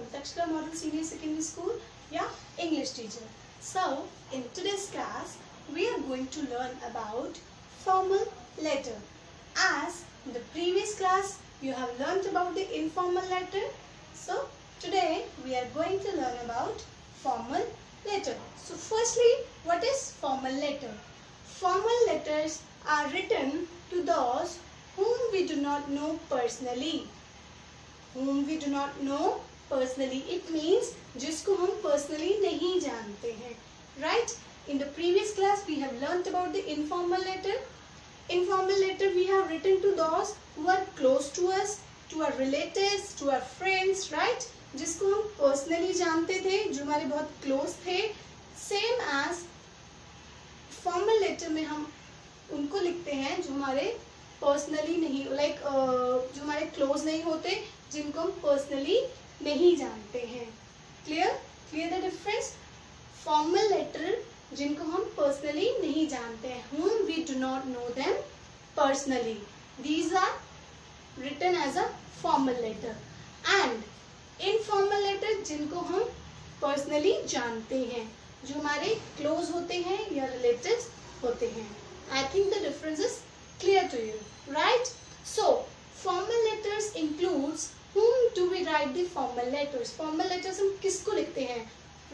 from Takshila Model Senior Secondary School, your English teacher. So, in today's class, we are going to learn about formal letter. As in the previous class, you have learnt about the informal letter. So, today we are going to learn about formal letter. So, firstly, what is formal letter? Formal letters are written to those whom we do not know personally. Whom we do not know personally. It means जिसको हम personally नहीं जानते हैं. Right? In the previous class we have learnt about the informal letter. Informal letter we have written to those who are close to us, to our relatives, to our friends. Right? जिसको हम personally जानते थे, जो हमारे बहुत close थे. Same as formal letter में हम उनको लिखते हैं जो हमारे पर्सनली नहीं जो हमारे क्लोज नहीं होते, जिनको हम पर्सनली नहीं जानते हैं. Clear the difference. Formal letter जिनको हम पर्सनली नहीं जानते हैं, whom we do not know them personally, these are written as a formal letter. And informal letter जिनको हम पर्सनली जानते हैं, जो हमारे क्लोज होते हैं या रिलेटिव्स होते हैं. I think the difference is clear to you, right? So, formal letters includes whom do we write the formal letters? Formal letters हम किसको लिखते हैं,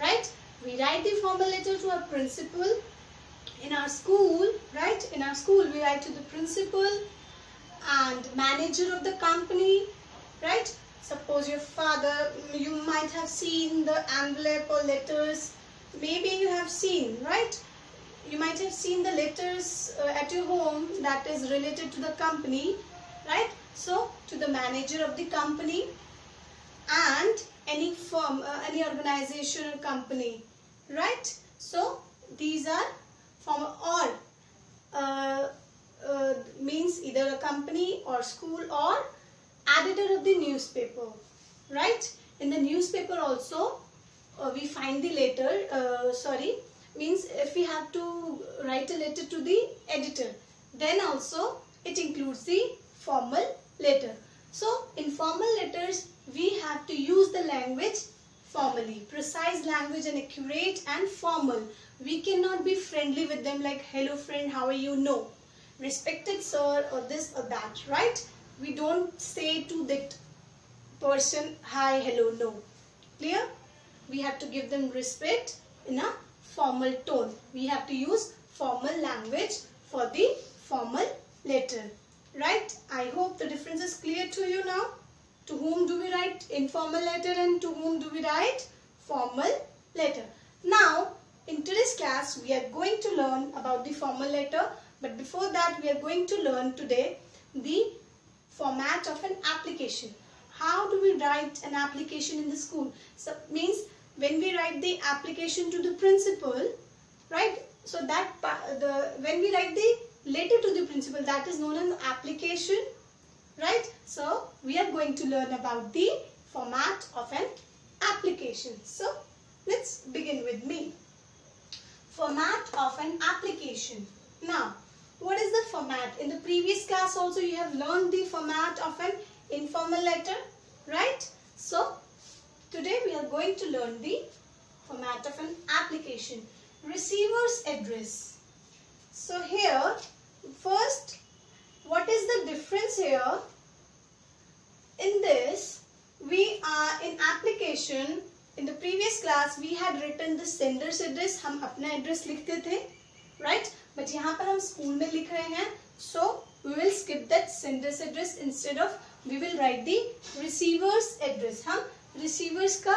right? We write the formal letter to our principal in our school, right? In our school we write to the principal and manager of the company, right? Suppose your father, you might have seen the envelope or letters. Maybe you have seen, right? You might have seen the letters at your home that is related to the company, right? So, to the manager of the company and any firm, any organization or company, right? So, these are from or means either a company or school or editor of the newspaper, right? In the newspaper also we find the letter, means if we have to write a letter to the editor, then also it includes the formal letter. So in formal letters we have to use the language formally, precise language and accurate and formal. We cannot be friendly with them like hello friend, how are you? No. Respected sir or this or that, right? We don't say to that person hi, hello, no. Clear? We have to give them respect in a formal tone. We have to use formal language for the formal letter, right? I hope the difference is clear to you now. To whom do we write informal letter and to whom do we write formal letter? Now, in today's class, we are going to learn about the formal letter. But before that, we are going to learn today the format of an application. How do we write an application in the school? So, means when we write the application to the principal, right? So that when we write the letter to the principal, that is known as application, right? So we are going to learn about the format of an application. So let's begin with me. Format of an application. Now, what is the format? In the previous class also you have learned the format of an informal letter, right? So today we are going to learn the format of an application. Receiver's address. So here, first, what is the difference here? In this, we are in application. In the previous class, we had written the sender's address. हम अपना address लिखते थे, right? But यहाँ पर हम school में लिख रहे हैं. So we will skip that sender's address. Instead of, we will write the receiver's address. हम रिसीवर्स का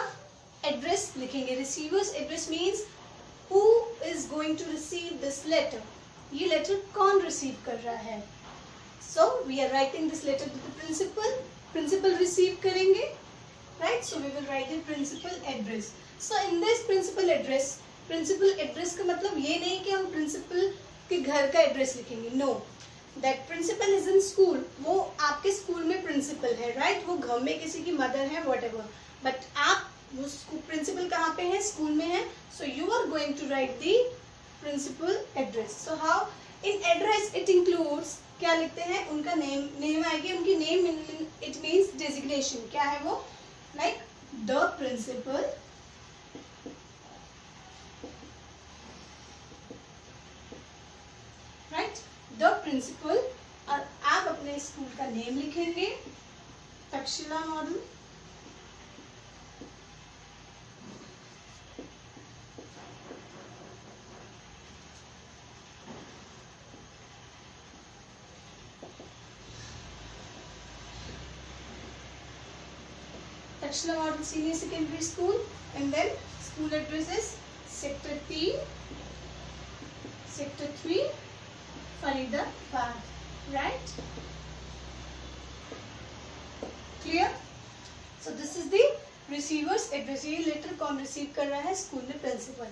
एड्रेस लिखेंगे. Receivers address means who is going to receive this letter. ये लेटर कौन रिसीव कर रहा है? So we are writing this letter to the principal. Principal receive करेंगे, right? So we will write the principal address. So in this principal address का मतलब ये नहीं कि हम प्रिंसिपल के घर का एड्रेस लिखेंगे. No, that principal is in school. वो आपके स्कूल में प्रिंसिपल है, राइट? वो घर में किसी की मदर है, व्हाटएवर. बट आप वो प्रिंसिपल कहाँ पे है? स्कूल में है. So you are going to write the principal address. So how in address it includes, क्या लिखते हैं? उनका नेम आएगी. उनकी नेम इट मीन्स डेजिग्नेशन. क्या है वो? Like the principal, right, the principal, और आप अपने स्कूल का नेम लिखेंगे Takshila model Takshila Model Senior Secondary School, and then school address is Sector 3, Faridabad, right? Clear? So this is the receiver's address. ये letter कौन receive कर रहा है? School में principal.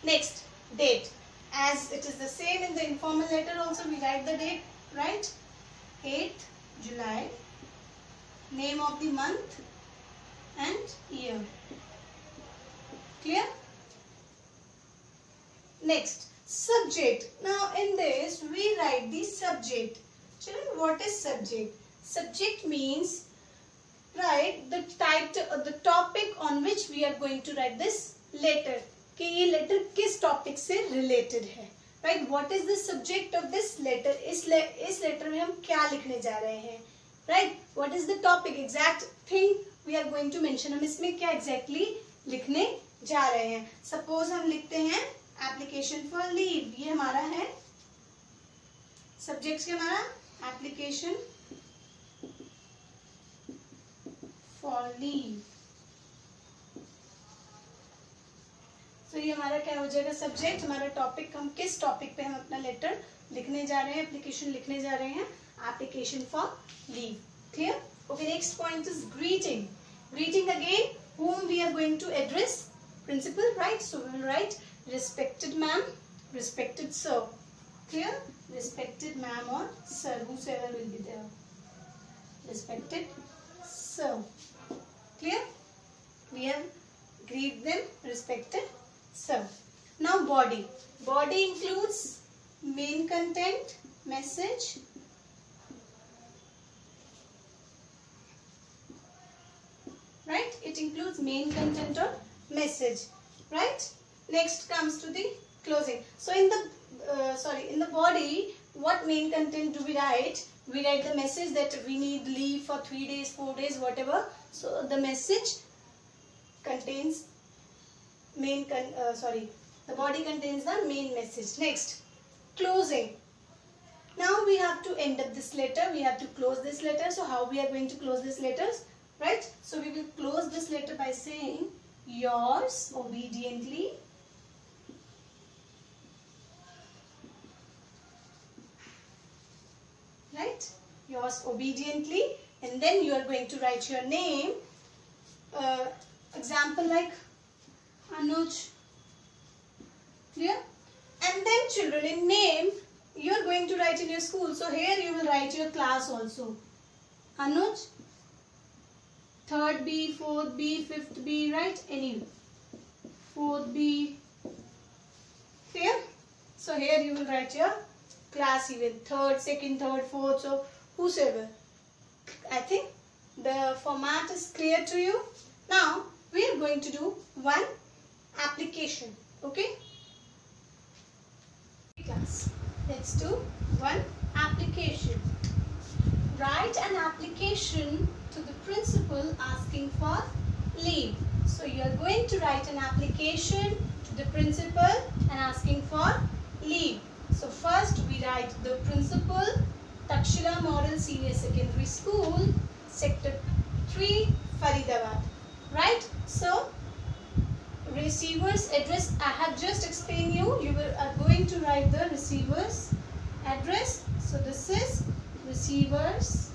Next, date. As it is the same in the informal letter also, we write the date, right? 8th July. Name of the month and year. Clear? Next, subject. Now in this we write the subject. Children, what is subject? Subject means, right, the title, the topic on which we are going to write this letter. कि ये letter किस topic से related है, right? What is the subject of this letter? इस letter में हम क्या लिखने जा रहे हैं, right? What is the topic? Exact thing we are going to mention. हम इसमें क्या exactly लिखने जा रहे हैं. Suppose हम लिखते हैं application for leave. ये हमारा है subject से हमारा application for leave. तो ये हमारा क्या हो जाएगा? सब्जेक्ट. हमारा टॉपिक, हम किस टॉपिक पे हम अपना लेटर लिखने जा रहे हैं, एप्लीकेशन लिखने जा रहे हैं, application for leave. Clear? Okay, next point is greeting. Greeting again, whom we are going to address? Principal, right? So we will write respected ma'am, respected sir. Clear? Respected ma'am or sir, whosoever will be there. Respected sir. Clear? We have greet them, respected sir. Now body. Body includes main content, message, right? It includes main content or message, right? Next comes to the closing. So in the in the body, what main content do we write? We write the message that we need leave for 3 days, 4 days, whatever. So the message contains the body contains the main message. Next, closing. Now we have to end up this letter. We have to close this letter. So how we are going to close this letters, right? So we will close this letter by saying yours obediently, right? Yours obediently, and then you are going to write your name. Example like Anuj. Clear? And then children, in name you are going to write in your school. So here you will write your class also. Anuj, 3rd B, 4th B, 5th B, right? Any 4th B. Clear? So here you will write your class even 3rd, 2nd, 3rd, 4th. So whosoever. I think the format is clear to you. Now we are going to do one application. Okay? Class. Let's do one application. Write an application to the principal asking for leave. So you are going to write an application to the principal and asking for leave. So first we write the principal, Takshila Model Senior Secondary School, Sector 3, Faridabad. Right? So receiver's address, I have just explained you. You are going to write the receiver's address. So this is receiver's.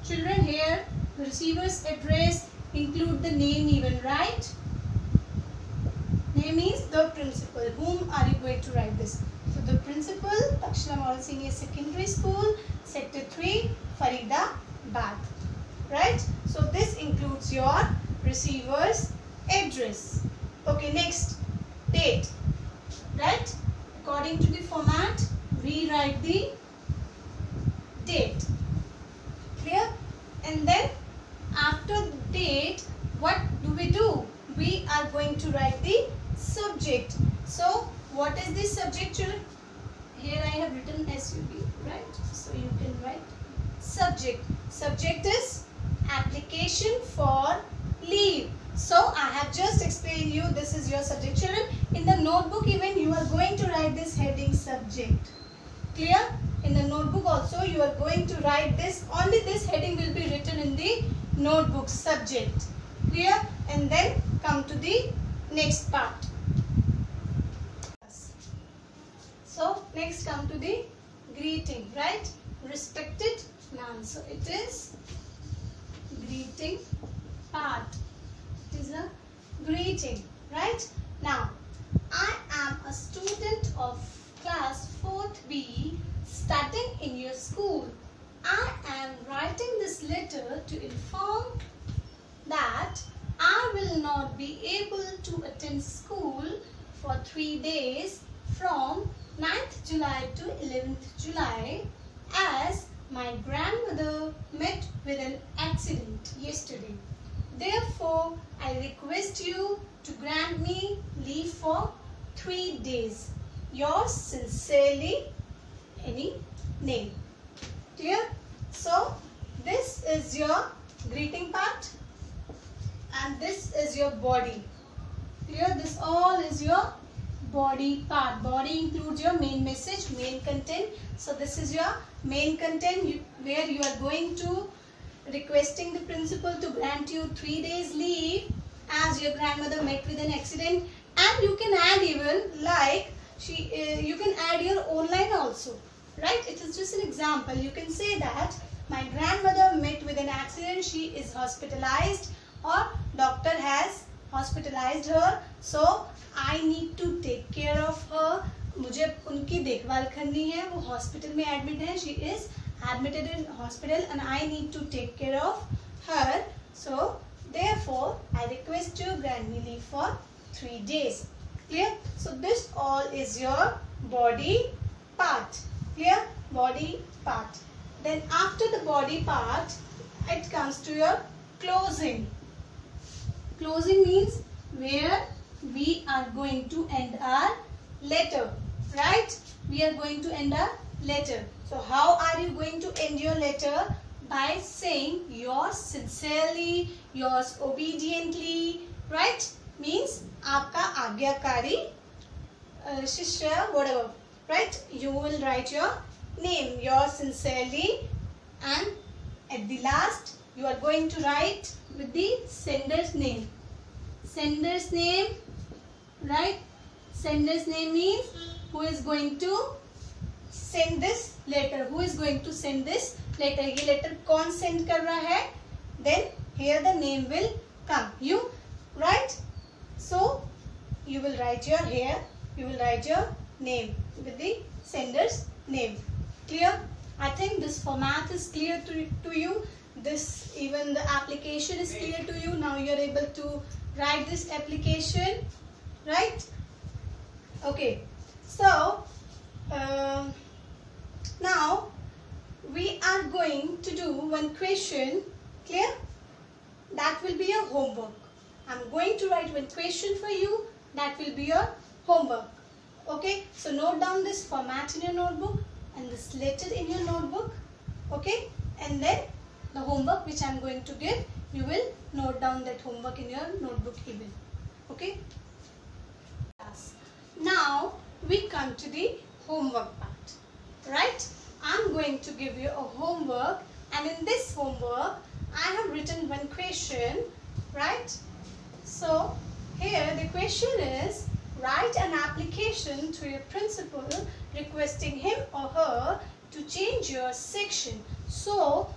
Children, here the receiver's address include the name even, right? Name is the principal. Whom are you going to write this? So the principal, Takshila Model Senior Secondary School, Sector 3, Faridabad. Right? So this includes your receiver's address. Okay, next, date. Right? According to the format, we write the date. Clear? And then after to write the subject. So what is the subject, children? Here I have written SUB, right? So you can write subject. Subject is application for leave. So I have just explained you this is your subject, children. In the notebook even you are going to write this heading subject. Clear? In the notebook also you are going to write this. Only this heading will be written in the notebook, subject. Clear? And then come to the next part. So next come to the greeting, right? Respected man. So it is greeting part. It is a greeting, right? Now I am a student of class 4th B studying in your school. I am writing this letter to inform that I will not be able to attend school for 3 days from 9th July to 11th July as my grandmother met with an accident yesterday. Therefore, I request you to grant me leave for 3 days. Yours sincerely, any name. Clear? So, this is your greeting part and this is your body. Clear? This all is your body part. Body includes your main message, main content. So, this is your main content where you are going to requesting the principal to grant you 3 days leave as your grandmother met with an accident, and you can add even like you can add your own line also, right? It is just an example. You can say that my grandmother met with an accident, she is hospitalized or doctor has hospitalized her, so I need to take care of her. मुझे उनकी देखभाल करनी है, वो hospital में admit है, she is admitted in hospital and I need to take care of her. So therefore I request you grant me leave for 3 days. Clear? So this all is your body part. Clear? Body part. Then after the body part, it comes to your closing. Closing means where we are going to end our letter, right? We are going to end our letter. So how are you going to end your letter? By saying yours sincerely, yours obediently, right? Means आपका आज्ञाकारी शिष्य, whatever, right? You will write your name, yours sincerely, and at the last you are going to write with the sender's name. Sender's name, right? Sender's name means who is going to send this letter. Who is going to send this letter? ये letter कौन send कर रहा है? Then here the name will come. You write. So you will write your here. You will write your name with the sender's name. Clear? I think this format is clear to you. This even the application is clear to you. Now you are able to write this application, right? Okay. So now we are going to do one question. Clear? That will be your homework. I am going to write one question for you. That will be your homework. Okay? So note down this format in your notebook and this letter in your notebook. Okay? And then the homework which I am going to give, you will note down that homework in your notebook even. Okay? Now we come to the homework part. Right? I am going to give you a homework, and in this homework I have written one question, right? So here the question is, write an application to your principal requesting him or her to change your section. So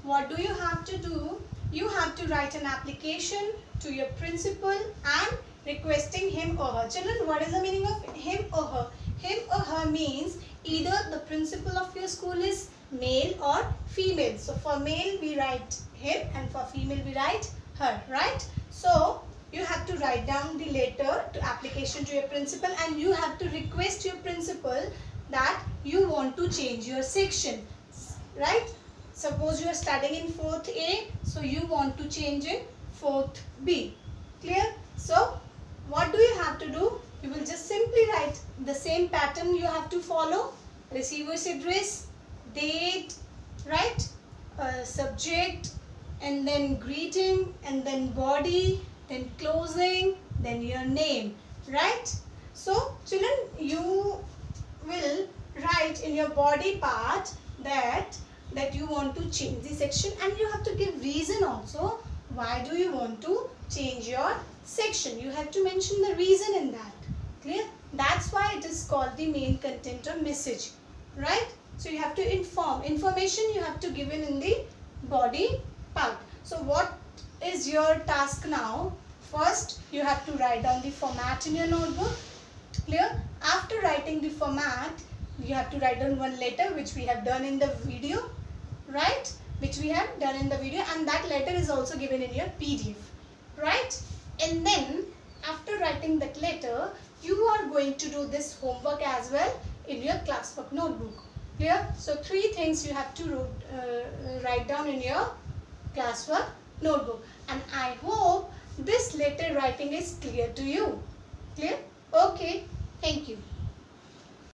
what do you have to do? You have to write an application to your principal and requesting him or her. Children, what is the meaning of him or her? Him or her means either the principal of your school is male or female. So for male we write him and for female we write her, right? So you have to write down the letter to application to your principal and you have to request your principal that you want to change your section, right? Suppose you are studying in 4th A, so you want to change in 4th B. Clear? So what do you have to do? You will just simply write the same pattern you have to follow. Receiver's address, date, right? Subject, and then greeting, and then body, then closing, then your name, right? So children, you will write in your body part that you want to change the section, and you have to give reason also. Why do you want to change your section? You have to mention the reason in that. Clear? That's why it is called the main content or message, right? So you have to inform. Information you have to give in the body part. So what is your task now? First, you have to write down the format in your notebook. Clear? After writing the format, you have to write down one letter, which we have done in the video, right? Which we have done in the video, and that letter is also given in your PDF, right? And then after writing that letter, you are going to do this homework as well in your classwork notebook. Clear? So 3 things you have to write down in your classwork notebook, and I hope this letter writing is clear to you. Clear? Okay, thank you.